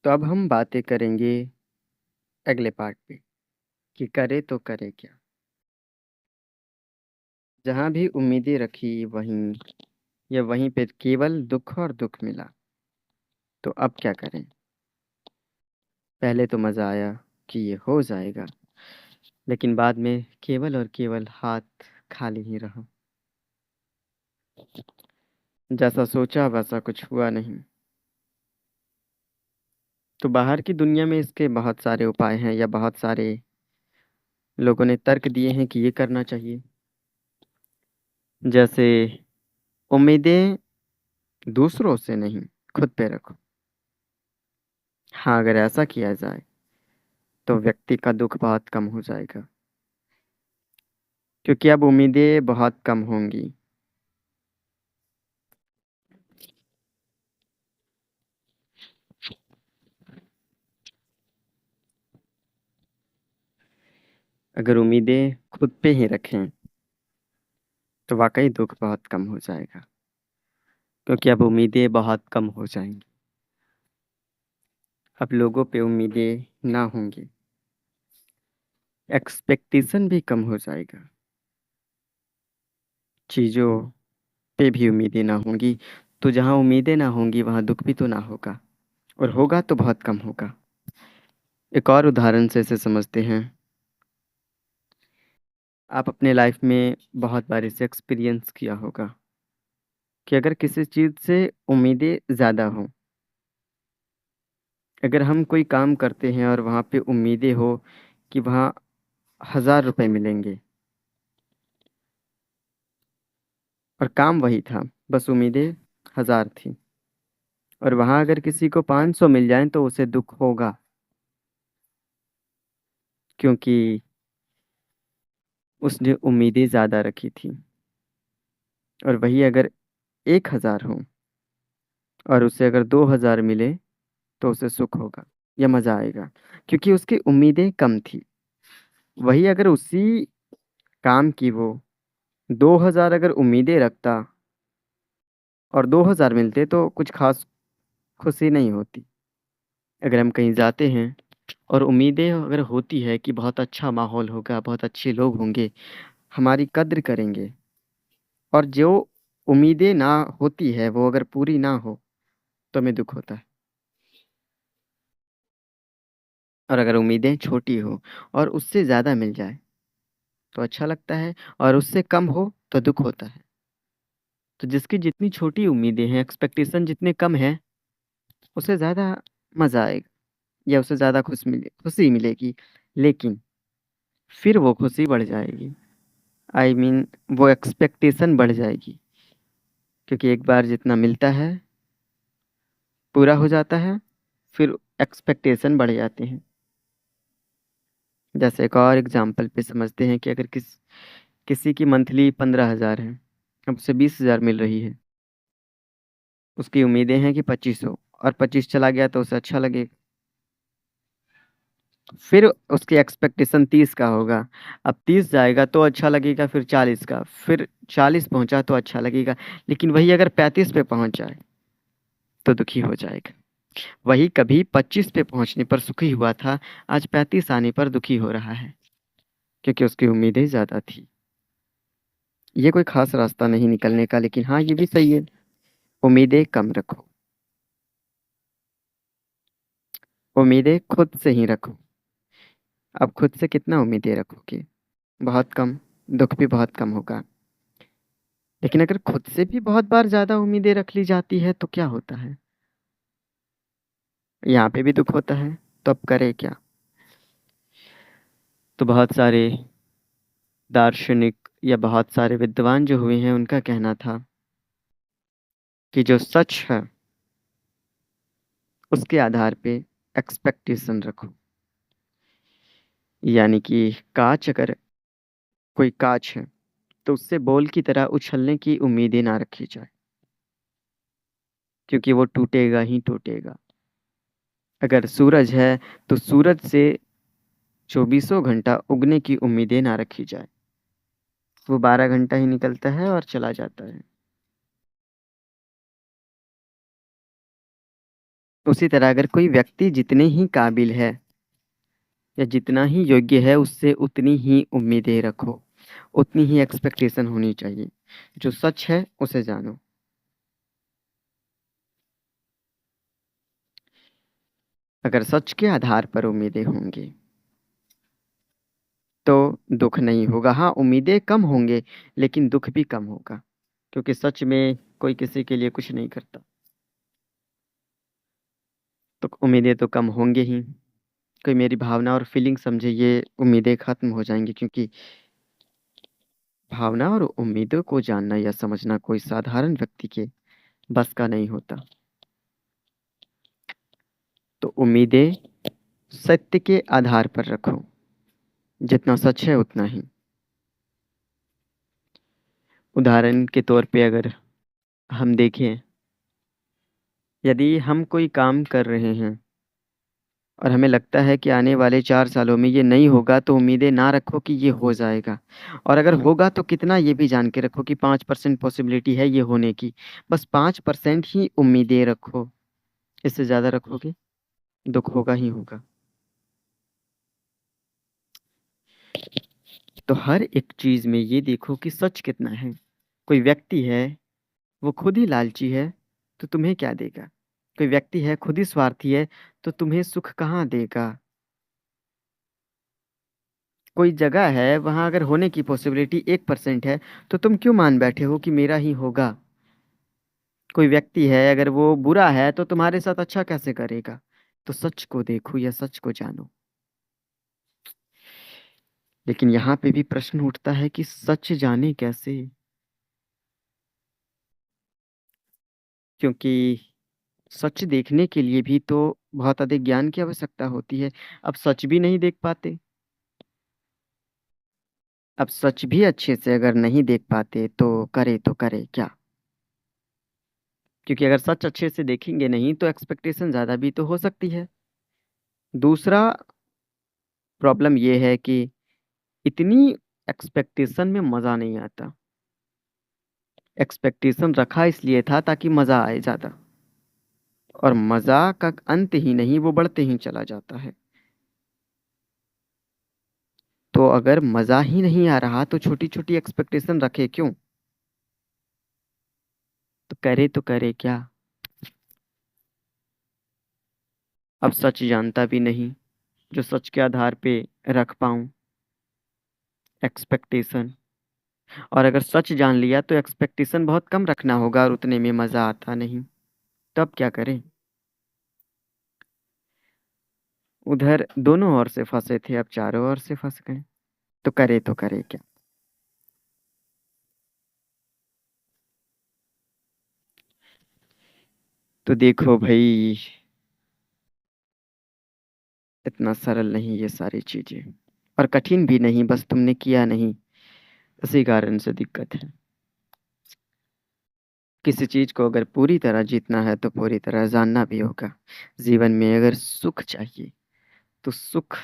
तो अब हम बातें करेंगे अगले पार्ट पे कि करे तो करे क्या। जहाँ भी उम्मीदें रखी वहीं या वहीं पे केवल दुख और दुख मिला। तो अब क्या करें। पहले तो मज़ा आया कि ये हो जाएगा, लेकिन बाद में केवल और केवल हाथ खाली ही रहा। जैसा सोचा वैसा कुछ हुआ नहीं। तो बाहर की दुनिया में इसके बहुत सारे उपाय हैं या बहुत सारे लोगों ने तर्क दिए हैं कि ये करना चाहिए। जैसे उम्मीदें दूसरों से नहीं, खुद पे रखो। हाँ, अगर ऐसा किया जाए तो व्यक्ति का दुख बहुत कम हो जाएगा, क्योंकि अब उम्मीदें बहुत कम होंगी। अगर उम्मीदें खुद पे ही रखें तो वाकई दुख बहुत कम हो जाएगा, क्योंकि अब उम्मीदें बहुत कम हो जाएंगी। अब लोगों पे उम्मीदें ना होंगी, एक्सपेक्टेशन भी कम हो जाएगा, चीज़ों पे भी उम्मीदें ना होंगी। तो जहाँ उम्मीदें ना होंगी वहाँ दुख भी तो ना होगा, और होगा तो बहुत कम होगा। एक और उदाहरण से इसे समझते हैं। आप अपने लाइफ में बहुत बार इसे एक्सपीरियंस किया होगा कि अगर किसी चीज़ से उम्मीदें ज़्यादा हों, अगर हम कोई काम करते हैं और वहाँ पे उम्मीदें हो कि वहाँ 1000 रुपए मिलेंगे, और काम वही था, बस उम्मीदें 1000 थी, और वहाँ अगर किसी को 500 मिल जाए तो उसे दुख होगा, क्योंकि उसने उम्मीदें ज़्यादा रखी थी। और वही अगर 1000 हो और उसे अगर 2000 मिले तो उसे सुख होगा या मज़ा आएगा, क्योंकि उसकी उम्मीदें कम थी। वही अगर उसी काम की वो 2000 अगर उम्मीदें रखता और 2000 मिलते तो कुछ खास खुशी नहीं होती। अगर हम कहीं जाते हैं और उम्मीदें अगर होती है कि बहुत अच्छा माहौल होगा, बहुत अच्छे लोग होंगे, हमारी कद्र करेंगे, और जो उम्मीदें ना होती है वो अगर पूरी ना हो तो हमें दुख होता है। और अगर उम्मीदें छोटी हो और उससे ज़्यादा मिल जाए तो अच्छा लगता है, और उससे कम हो तो दुख होता है। तो जिसकी जितनी छोटी उम्मीदें हैं, एक्सपेक्टेशन जितने कम है, उसे ज़्यादा मज़ा आएगा या उसे ज़्यादा खुशी मिलेगी। लेकिन फिर वो खुशी बढ़ जाएगी, आई मीन वो एक्सपेक्टेशन बढ़ जाएगी, क्योंकि एक बार जितना मिलता है पूरा हो जाता है, फिर एक्सपेक्टेशन बढ़ जाते हैं। जैसे एक और एग्जांपल पे समझते हैं कि अगर किसी की मंथली 15,000 है, अब उसे 20,000 मिल रही है, उसकी उम्मीदें हैं कि 25 हो, और 25 चला गया तो उसे अच्छा लगेगा। फिर उसकी एक्सपेक्टेशन 30 का होगा, अब 30 जाएगा तो अच्छा लगेगा, फिर 40 का, फिर 40 पहुंचा तो अच्छा लगेगा। लेकिन वही अगर 35 पे पहुंच जाए तो दुखी हो जाएगा। वही कभी 25 पे पहुंचने पर सुखी हुआ था, आज 35 आने पर दुखी हो रहा है, क्योंकि उसकी उम्मीदें ज़्यादा थी। ये कोई खास रास्ता नहीं निकलने का, लेकिन हाँ ये भी सही है, उम्मीदें कम रखो, उम्मीदें खुद से ही रखो। अब खुद से कितना उम्मीदें रखोगे, बहुत कम, दुख भी बहुत कम होगा। लेकिन अगर खुद से भी बहुत बार ज़्यादा उम्मीदें रख ली जाती है तो क्या होता है, यहाँ पे भी दुख होता है। तो अब करे क्या। तो बहुत सारे दार्शनिक या बहुत सारे विद्वान जो हुए हैं उनका कहना था कि जो सच है उसके आधार पे एक्सपेक्टेशन रखो। यानी कि कांच, अगर कोई कांच है तो उससे बॉल की तरह उछलने की उम्मीदें ना रखी जाए, क्योंकि वो टूटेगा ही टूटेगा। अगर सूरज है तो सूरज से चौबीसों घंटा उगने की उम्मीदें ना रखी जाए, वो 12 घंटा ही निकलता है और चला जाता है। उसी तरह अगर कोई व्यक्ति जितने ही काबिल है या जितना ही योग्य है उससे उतनी ही उम्मीदें रखो, उतनी ही एक्सपेक्टेशन होनी चाहिए। जो सच है उसे जानो। अगर सच के आधार पर उम्मीदें होंगी तो दुख नहीं होगा। हाँ, उम्मीदें कम होंगे लेकिन दुख भी कम होगा, क्योंकि सच में कोई किसी के लिए कुछ नहीं करता। तो उम्मीदें तो कम होंगे ही। कोई मेरी भावना और फीलिंग समझे, ये उम्मीदें खत्म हो जाएंगी, क्योंकि भावना और उम्मीदों को जानना या समझना कोई साधारण व्यक्ति के बस का नहीं होता। तो उम्मीदें सत्य के आधार पर रखो, जितना सच है उतना ही। उदाहरण के तौर पे अगर हम देखें, यदि हम कोई काम कर रहे हैं और हमें लगता है कि आने वाले 4 सालों में ये नहीं होगा, तो उम्मीदें ना रखो कि ये हो जाएगा। और अगर होगा तो कितना, ये भी जान के रखो कि 5% पॉसिबिलिटी है ये होने की। बस 5% ही उम्मीदें रखो। इससे ज़्यादा रखोगे दुख होगा ही होगा। तो हर एक चीज़ में ये देखो कि सच कितना है। कोई व्यक्ति है, वो खुद ही लालची है, तो तुम्हें क्या देगा? कोई व्यक्ति है खुद ही स्वार्थी है, तो तुम्हें सुख कहाँ देगा? कोई जगह है वहां अगर होने की पॉसिबिलिटी 1% है, तो तुम क्यों मान बैठे हो कि मेरा ही होगा? कोई व्यक्ति है अगर वो बुरा है, तो तुम्हारे साथ अच्छा कैसे करेगा? तो सच को देखो या सच को जानो। लेकिन यहाँ पे भी प्रश्न उठता है कि सच जाने कैसे? क्योंकि सच देखने के लिए भी तो बहुत अधिक ज्ञान की आवश्यकता होती है। अब सच भी नहीं देख पाते। अब सच भी अच्छे से अगर नहीं देख पाते तो करे क्या? क्योंकि अगर सच अच्छे से देखेंगे नहीं तो एक्सपेक्टेशन ज़्यादा भी तो हो सकती है। दूसरा प्रॉब्लम ये है कि इतनी एक्सपेक्टेशन में मज़ा नहीं आता। एक्सपेक्टेशन रखा इसलिए था ताकि मज़ा आए ज़्यादा, और मज़ा का अंत ही नहीं, वो बढ़ते ही चला जाता है। तो अगर मज़ा ही नहीं आ रहा तो छोटी छोटी एक्सपेक्टेशन रखे क्यों? तो करे क्या? अब सच जानता भी नहीं जो सच के आधार पे रख पाऊं एक्सपेक्टेशन। और अगर सच जान लिया तो एक्सपेक्टेशन बहुत कम रखना होगा और उतने में मज़ा आता नहीं। तब क्या करें? उधर दोनों ओर से फंसे थे, अब चारों ओर से फंस गए। तो करे क्या? तो देखो भाई, इतना सरल नहीं ये सारी चीजें, और कठिन भी नहीं, बस तुमने किया नहीं, इसी कारण से दिक्कत है। किसी चीज को अगर पूरी तरह जीतना है तो पूरी तरह जानना भी होगा। जीवन में अगर सुख चाहिए तो सुख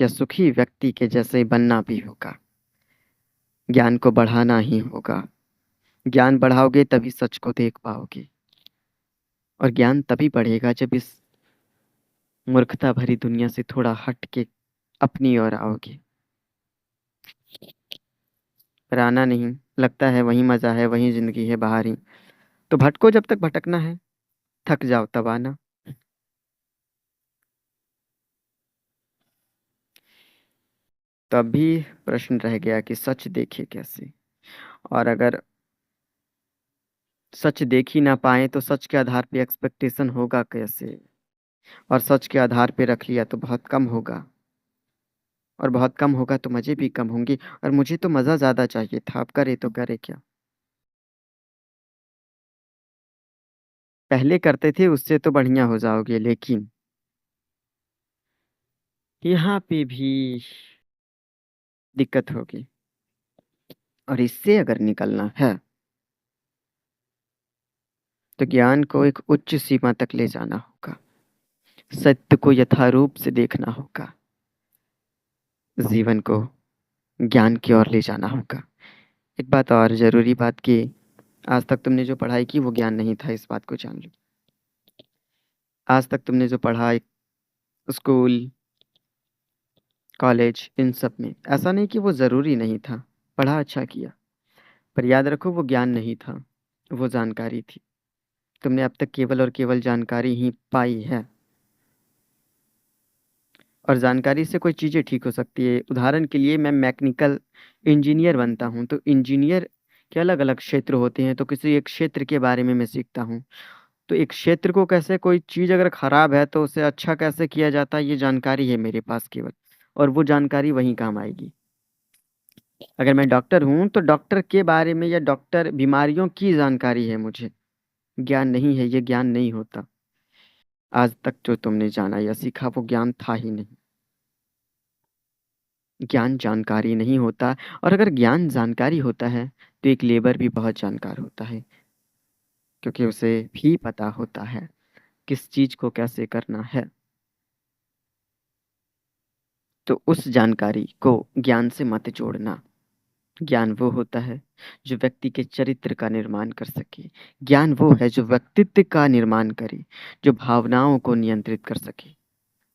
या सुखी व्यक्ति के जैसे बनना भी होगा। ज्ञान को बढ़ाना ही होगा। ज्ञान बढ़ाओगे तभी सच को देख पाओगे। और ज्ञान तभी बढ़ेगा जब इस मूर्खता भरी दुनिया से थोड़ा हट के अपनी ओर आओगे। पर आना नहीं, लगता है वही मजा है, वही जिंदगी है बाहर ही। तो भटको जब तक भटकना है, थक जाओ तब आना। तब भी प्रश्न रह गया कि सच देखे कैसे? और अगर सच देख ही ना पाए तो सच के आधार पे एक्सपेक्टेशन होगा कैसे? और सच के आधार पे रख लिया तो बहुत कम होगा, और बहुत कम होगा तो मज़े भी कम होंगे। और मुझे तो मज़ा ज़्यादा चाहिए था, अब करे तो करे क्या? पहले करते थे उससे तो बढ़िया हो जाओगे, लेकिन यहाँ पे भी दिक्कत होगी। और इससे अगर निकलना है तो ज्ञान को एक उच्च सीमा तक ले जाना होगा। सत्य को यथारूप से देखना होगा। जीवन को ज्ञान की ओर ले जाना होगा। एक बात और जरूरी बात कि आज तक तुमने जो पढ़ाई की वो ज्ञान नहीं था, इस बात को जान लो। आज तक तुमने जो पढ़ा स्कूल, कॉलेज, इन सब में, ऐसा नहीं कि वो ज़रूरी नहीं था, पढ़ा अच्छा किया, पर याद रखो वो ज्ञान नहीं था, वो जानकारी थी। तुमने अब तक केवल और केवल जानकारी ही पाई है। और जानकारी से कोई चीज़ें ठीक हो सकती है। उदाहरण के लिए मैं मैकेनिकल इंजीनियर बनता हूँ, तो इंजीनियर के अलग अलग क्षेत्र होते हैं, तो किसी एक क्षेत्र के बारे में मैं सीखता हूँ। तो एक क्षेत्र को कैसे, कोई चीज़ अगर खराब है तो उसे अच्छा कैसे किया जाता है, ये जानकारी है मेरे पास केवल, और वो जानकारी वहीं काम आएगी। अगर मैं डॉक्टर हूँ तो डॉक्टर के बारे में या डॉक्टर बीमारियों की जानकारी है मुझे, ज्ञान नहीं है, ये ज्ञान नहीं होता। आज तक जो तुमने जाना या सीखा वो ज्ञान था ही नहीं। ज्ञान जानकारी नहीं होता। और अगर ज्ञान जानकारी होता है तो एक लेबर भी बहुत जानकार होता है, क्योंकि उसे भी पता होता है किस चीज को कैसे करना है। तो उस जानकारी को ज्ञान से मत जोड़ना। ज्ञान वो होता है जो व्यक्ति के चरित्र का निर्माण कर सके। ज्ञान वो है जो व्यक्तित्व का निर्माण करे, जो भावनाओं को नियंत्रित कर सके,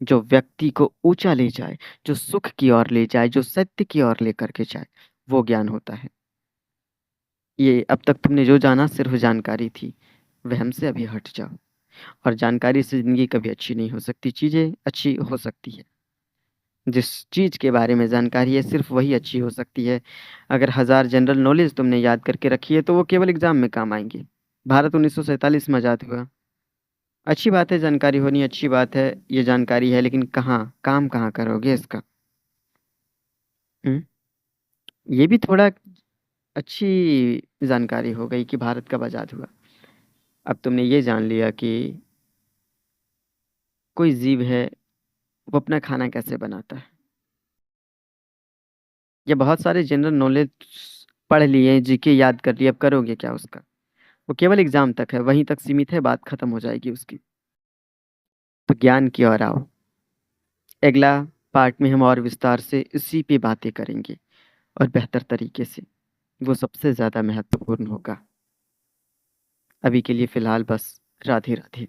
जो व्यक्ति को ऊंचा ले जाए, जो सुख की ओर ले जाए, जो सत्य की ओर लेकर के जाए, वो ज्ञान होता है। ये अब तक तुमने जो जाना सिर्फ जानकारी थी, वहम से अभी हट जाओ। और जानकारी से ज़िंदगी कभी अच्छी नहीं हो सकती। चीज़ें अच्छी हो सकती है, जिस चीज़ के बारे में जानकारी है सिर्फ वही अच्छी हो सकती है। अगर 1000 जनरल नॉलेज तुमने याद करके रखी है तो वो केवल एग्जाम में काम आएंगी। भारत 1947 में आज़ाद हुआ। अच्छी बात है जानकारी होनी, अच्छी बात है ये जानकारी है, लेकिन कहाँ काम कहाँ करोगे इसका? हम्म? ये भी थोड़ा अच्छी जानकारी हो गई कि भारत कब आज़ाद हुआ। अब तुमने ये जान लिया कि कोई जीव है, वो अपना खाना कैसे बनाता है। ये बहुत सारे जनरल नॉलेज पढ़ लिए, जीके याद कर लिए, अब करोगे क्या उसका? वो केवल एग्जाम तक है, वहीं तक सीमित है, बात खत्म हो जाएगी उसकी। तो ज्ञान की ओर आओ। अगला पार्ट में हम और विस्तार से इसी पे बातें करेंगे, और बेहतर तरीके से। वो सबसे ज़्यादा महत्वपूर्ण होगा। अभी के लिए फ़िलहाल बस राधे राधे।